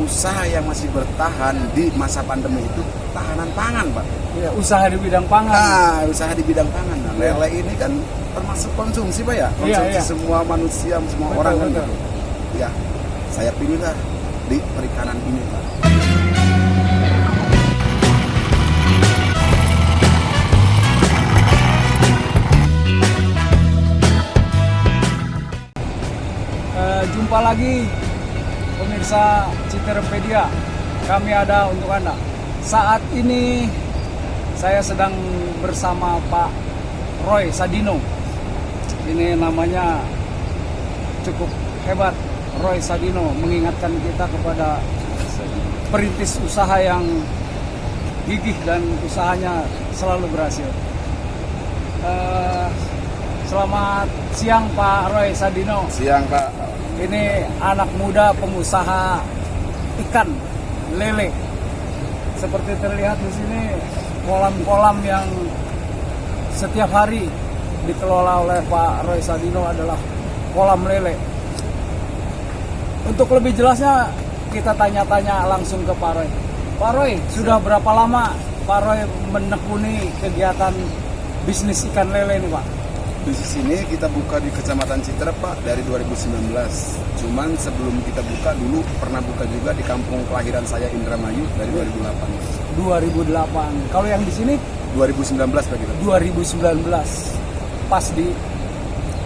usaha yang masih bertahan di masa pandemi itu tahanan pangan, Pak. Ya, usaha di bidang pangan. Nah, usaha di bidang pangan. Nah, lele ini kan termasuk konsumsi, Pak ya. Konsumsi semua manusia, semua orang kan gitu. Ya, saya pilihlah di perikanan ini, Pak. Jumpa lagi pemirsa Citerpedia, kami ada untuk Anda. Saat ini saya sedang bersama Pak Roy Sadino. Ini namanya cukup hebat, Roy Sadino, mengingatkan kita kepada perintis usaha yang gigih dan usahanya selalu berhasil. Selamat siang Pak Roy Sadino. Siang, Pak. Ini anak muda pengusaha ikan lele. Seperti terlihat di sini kolam-kolam yang setiap hari dikelola oleh Pak Roy Sadino adalah kolam lele. Untuk lebih jelasnya kita tanya-tanya langsung ke Pak Roy. Pak Roy, sudah berapa lama Pak Roy menekuni kegiatan bisnis ikan lele ini, Pak? Bisnis ini kita buka di Kecamatan Citerep, Pak, dari 2019. Cuman sebelum kita buka dulu pernah buka juga di kampung kelahiran saya Indramayu dari 2008. 2008. Kalau yang di sini 2019, Pak, kita. 2019. Pas di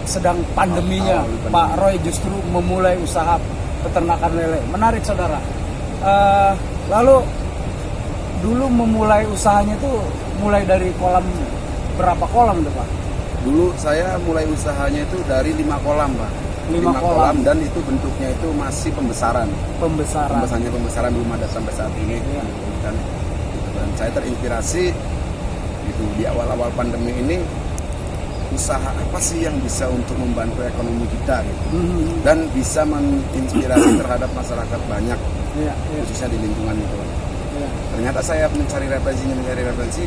sedang pandeminya, Pak Roy justru memulai usaha peternakan lele. Menarik, saudara. Lalu dulu memulai usahanya itu mulai dari kolam, berapa kolam tuh, Pak? Dulu saya mulai usahanya itu dari 5 kolam, Pak. 5 kolam dan itu bentuknya itu masih pembesaran. Pembesaran belum ada sampai saat ini. Ya. Dan saya terinspirasi gitu di awal-awal pandemi ini, usaha apa sih yang bisa untuk membantu ekonomi kita gitu. Dan bisa menginspirasi terhadap masyarakat banyak, khususnya di lingkungan itu. Ternyata saya mencari referensi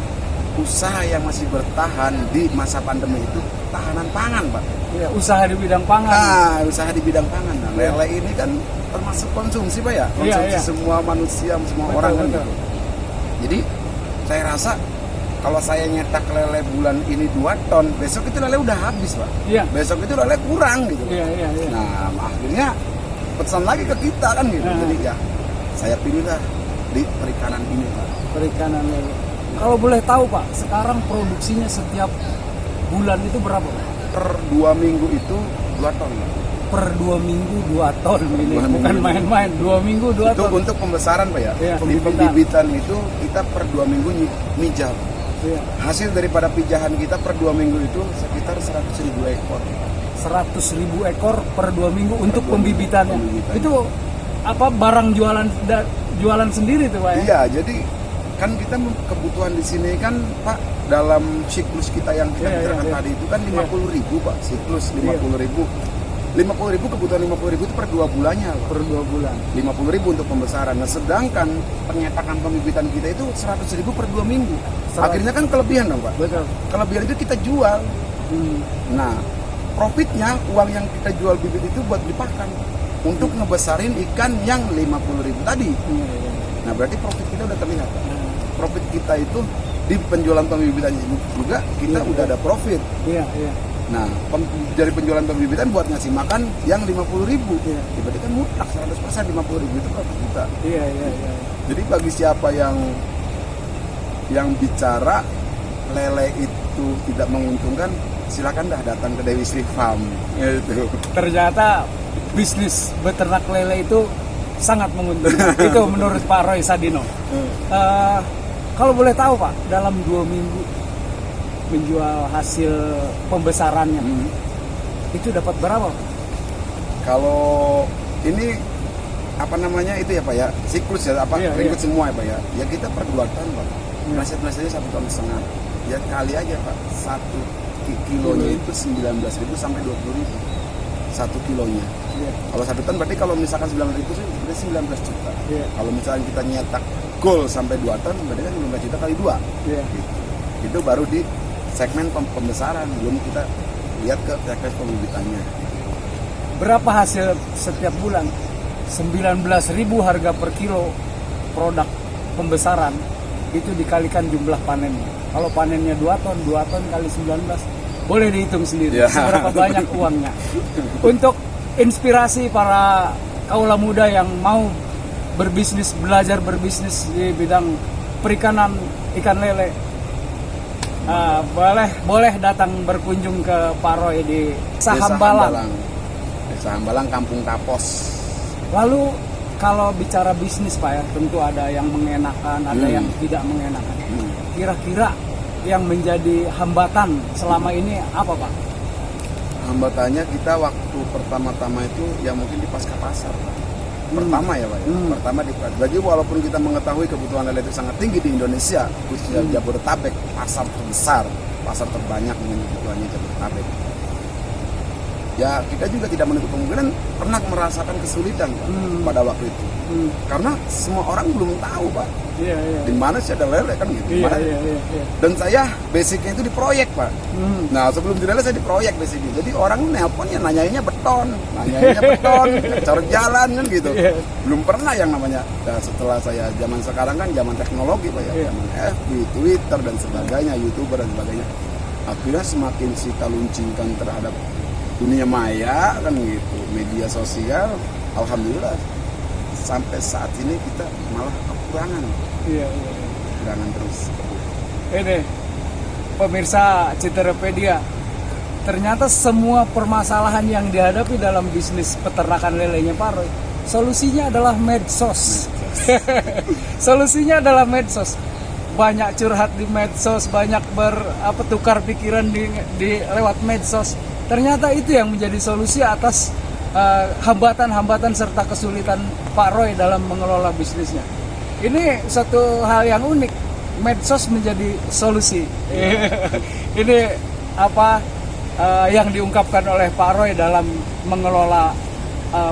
usaha yang masih bertahan di masa pandemi itu tahanan pangan, Pak. Ya, usaha di bidang pangan. Nah, usaha di bidang pangan. Nah, lele ini kan termasuk konsumsi, Pak ya. Konsumsi semua manusia, semua orang kan gitu. Jadi saya rasa kalau saya nyetak lele bulan ini 2 ton, besok itu lele udah habis, Pak. Iya. Besok itu lele kurang gitu. Iya. Nah, akhirnya pesan lagi ke kita kan gitu. Jadi ya saya pilihlah di perikanan ini, Pak. Perikanan lele. Kalau boleh tahu, Pak, sekarang produksinya setiap bulan itu berapa, Pak? Per 2 minggu itu 2 ton, Pak. Per 2 minggu 2 ton ini, bukan main-main. 2 minggu 2 ton. Itu untuk pembesaran, Pak ya. Iya, di pembibitan itu kita per 2 minggu mijah. Iya. Hasil daripada pijahan kita per 2 minggu itu sekitar 100.000 ekor. 100.000 ekor per 2 minggu untuk pembibitannya. Itu apa, barang jualan sendiri tuh, Pak ya? Iya, jadi kan kita kebutuhan di sini kan, Pak, dalam siklus kita yang kita bicarakan tadi itu kan 50.000, Pak, siklus 50.000. 50.000 kebutuhan 50.000 itu per 2 bulannya, Pak. Per 2 bulan. 50.000 untuk pembesaran. Nah, sedangkan penyetakan pembibitan kita itu 100.000 per 2 minggu. Akhirnya kan kelebihan dong, Pak. Betul. Kelebihan itu kita jual. Nah, profitnya, uang yang kita jual bibit itu buat dipakan untuk ngebesarin ikan yang 50.000 tadi. Nah, berarti profit kita udah terlihat, Pak. Profit kita itu di penjualan pembibitan juga kita udah ada profit. Iya. Nah, dari penjualan pembibitan buat ngasih makan yang 50.000. Berarti kan mutlak 100% 50.000 itu profit kita. Iya. Jadi bagi siapa yang bicara lele itu tidak menguntungkan, silakan dah datang ke Dewi Sri Farm. Gitu. Ternyata bisnis beternak lele itu sangat menguntungkan. Itu menurut Pak Roy Sadino. Kalau boleh tahu, Pak, dalam 2 minggu menjual hasil pembesarannya, itu dapat berapa? Kalau ini apa namanya itu ya, Pak ya, siklus ya, ringkut semua ya, Pak ya. Ya kita per 2 ton, Pak. Nasihatnya 1,5 ton. Ya kali aja, Pak. 1 kilonya itu 19.000 sampai 20.000. 1 kilonya. Kalau 1 ton berarti kalau misalkan 9.000 itu berarti 19 juta. Kalau misalkan kita nyetak goal sampai 2 ton berarti kan 15 juta kali 2. Gitu. Itu baru di segmen pembesaran, belum kita lihat ke segmen pembibitannya. Berapa hasil setiap bulan? 19.000 harga per kilo produk pembesaran itu dikalikan jumlah panennya. Kalau panennya 2 ton kali 19, boleh dihitung sendiri seberapa banyak uangnya. Untuk inspirasi para kaula muda yang mau berbisnis, belajar berbisnis di bidang perikanan ikan lele, boleh datang berkunjung ke Pak Roy di Desa Hambalang. Desa Hambalang, Kampung Tapos. Lalu kalau bicara bisnis Pak ya, tentu ada yang mengenakan, ada yang tidak mengenakan. Kira-kira yang menjadi hambatan selama ini apa Pak? Hambatannya kita waktu pertama-tama itu ya mungkin di pasca pasar Pak. Pertama ya Pak ya. Pertama jadi walaupun kita mengetahui kebutuhan lele itu sangat tinggi di Indonesia, khususnya Jabodetabek, pasar terbesar, pasar terbanyak dengan kebutuhannya Jabodetabek. Ya kita juga tidak menutup kemungkinan pernah merasakan kesulitan Pak, pada waktu itu. Karena semua orang belum tahu Pak, di mana sih ada lele kan gitu. Dan saya basicnya itu di proyek Pak. Nah sebelum di lele saya di proyek basicnya. Jadi orang nelponnya nanyainnya beton, cari jalan kan gitu. Belum pernah yang namanya. Nah, setelah saya zaman sekarang kan zaman teknologi Pak ya, zaman FB, Twitter dan sebagainya, YouTuber dan sebagainya. Akhirnya semakin kita luncingkan terhadap dunia maya kan gitu, media sosial, alhamdulillah sampai saat ini kita malah kekurangan. Kekurangan terus. Ini pemirsa Citerepedia, ternyata semua permasalahan yang dihadapi dalam bisnis peternakan lelenya Pak Roy, solusinya adalah medsos. Solusinya adalah medsos. Banyak curhat di medsos, banyak tukar pikiran di lewat medsos. Ternyata itu yang menjadi solusi atas hambatan-hambatan serta kesulitan Pak Roy dalam mengelola bisnisnya. Ini satu hal yang unik, medsos menjadi solusi. Ini yang diungkapkan oleh Pak Roy dalam mengelola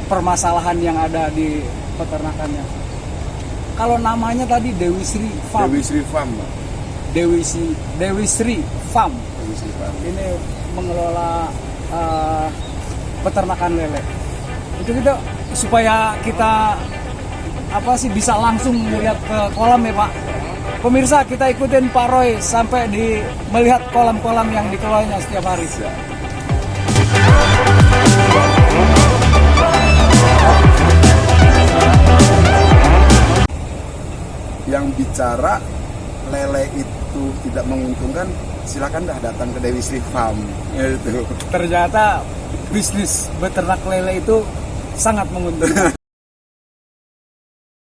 permasalahan yang ada di peternakannya. Kalau namanya tadi Dewi Sri Farm. Dewi Sri Farm, Pak. Dewi Sri Farm. Ini mengelola peternakan lele. Itu kita supaya kita bisa langsung melihat ke kolam ya Pak. Pemirsa, kita ikutin Pak Roy sampai melihat kolam-kolam yang dikelolanya setiap hari. Yang bicara lele itu tidak menguntungkan, silakan dah datang ke Dewi Sri Farm. Gitu. Ternyata bisnis beternak lele itu sangat menguntungkan.